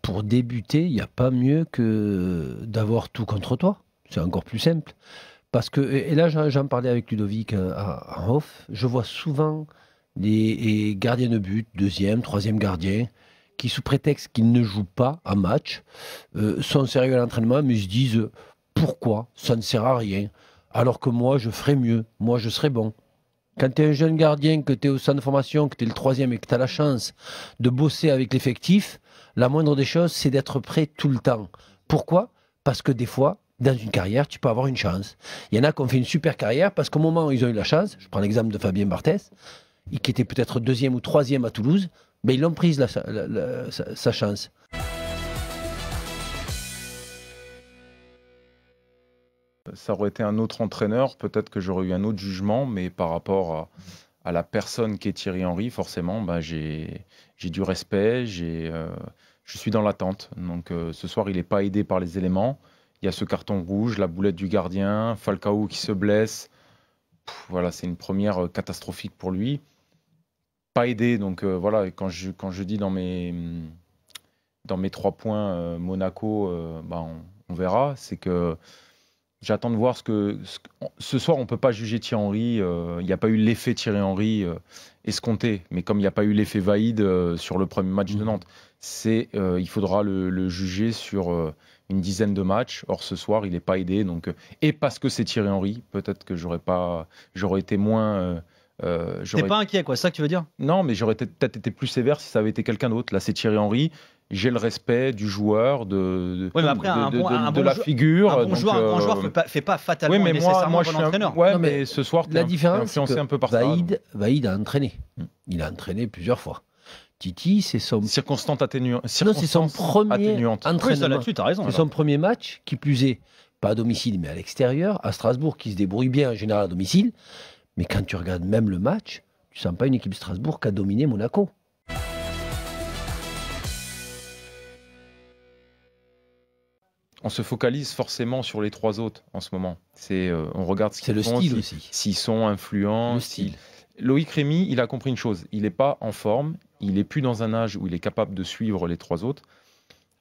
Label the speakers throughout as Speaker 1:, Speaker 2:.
Speaker 1: pour débuter, il n'y a pas mieux que d'avoir tout contre toi. C'est encore plus simple. Parce que, et là, j'en parlais avec Ludovic en off, je vois souvent les gardiens de but, deuxième, troisième gardien, qui sous prétexte qu'ils ne jouent pas un match, sont sérieux à l'entraînement, mais se disent pourquoi ça ne sert à rien, alors que moi, je ferais mieux, moi, je serais bon. Quand tu es un jeune gardien, que tu es au centre de formation, que tu es le troisième et que tu as la chance de bosser avec l'effectif, la moindre des choses, c'est d'être prêt tout le temps. Pourquoi? Parce que des fois, dans une carrière, tu peux avoir une chance. Il y en a qui ont fait une super carrière parce qu'au moment où ils ont eu la chance, je prends l'exemple de Fabien Barthès, qui était peut-être deuxième ou troisième à Toulouse, mais ils l'ont prise sa chance.
Speaker 2: Ça aurait été un autre entraîneur, peut-être que j'aurais eu un autre jugement, mais par rapport à la personne qu'est Thierry Henry, forcément, bah, j'ai du respect, je suis dans l'attente. Donc ce soir, il n'est pas aidé par les éléments. Il y a ce carton rouge, la boulette du gardien, Falcao qui se blesse. Voilà, c'est une première catastrophique pour lui. Pas aidé, donc voilà, et quand je dis dans mes 3 points Monaco, bah, on verra, c'est que j'attends de voir ce soir, on ne peut pas juger Thierry Henry. Il n'y a pas eu l'effet Thierry Henry escompté. Mais comme il n'y a pas eu l'effet Vaïd sur le premier match de Nantes, il faudra le juger sur une dizaine de matchs. Or, ce soir, il n'est pas aidé. Donc, et parce que c'est Thierry Henry, peut-être que j'aurais été moins...
Speaker 3: T'es pas inquiet, quoi, c'est ça que tu veux dire?
Speaker 2: Non, mais j'aurais peut-être été plus sévère si ça avait été quelqu'un d'autre. Là, c'est Thierry Henry. J'ai le respect du joueur, de la figure.
Speaker 3: Un bon joueur ne fait pas fatalement nécessairement un bon entraîneur.
Speaker 2: Ouais, mais ce soir,
Speaker 1: la différence, c'est que
Speaker 2: un peu par ça.
Speaker 1: Vaïd a entraîné. Il a entraîné plusieurs fois. Titi, c'est son...
Speaker 2: Circonstance atténuante.
Speaker 1: Non, c'est son premier entraînement.
Speaker 3: Oui, t'as raison.
Speaker 1: C'est son premier match, qui plus est, pas à domicile, mais à l'extérieur, à Strasbourg, qui se débrouille bien en général à domicile. Mais quand tu regardes même le match, tu sens pas une équipe Strasbourg qui a dominé Monaco.
Speaker 2: On se focalise forcément sur les 3 autres en ce moment. On regarde ce qu'ils font,
Speaker 1: style aussi.
Speaker 2: S'ils sont influents. Loïc Rémy, il a compris une chose. Il n'est pas en forme. Il n'est plus dans un âge où il est capable de suivre les 3 autres.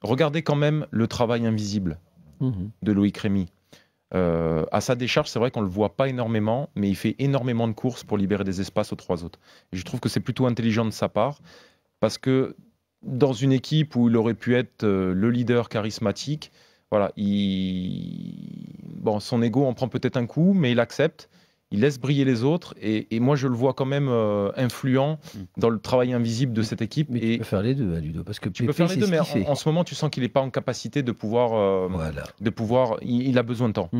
Speaker 2: Regardez quand même le travail invisible de Loïc Rémy. À sa décharge, c'est vrai qu'on ne le voit pas énormément, mais il fait énormément de courses pour libérer des espaces aux 3 autres. Et je trouve que c'est plutôt intelligent de sa part, parce que dans une équipe où il aurait pu être le leader charismatique, voilà, son ego en prend peut-être un coup, mais il accepte, il laisse briller les autres, et moi je le vois quand même influent dans le travail invisible de cette équipe.
Speaker 1: Mais tu peux faire les deux, Ludo, parce que
Speaker 2: tu peux faire les deux, mais en ce moment tu sens qu'il n'est pas en capacité de pouvoir, il a besoin de temps.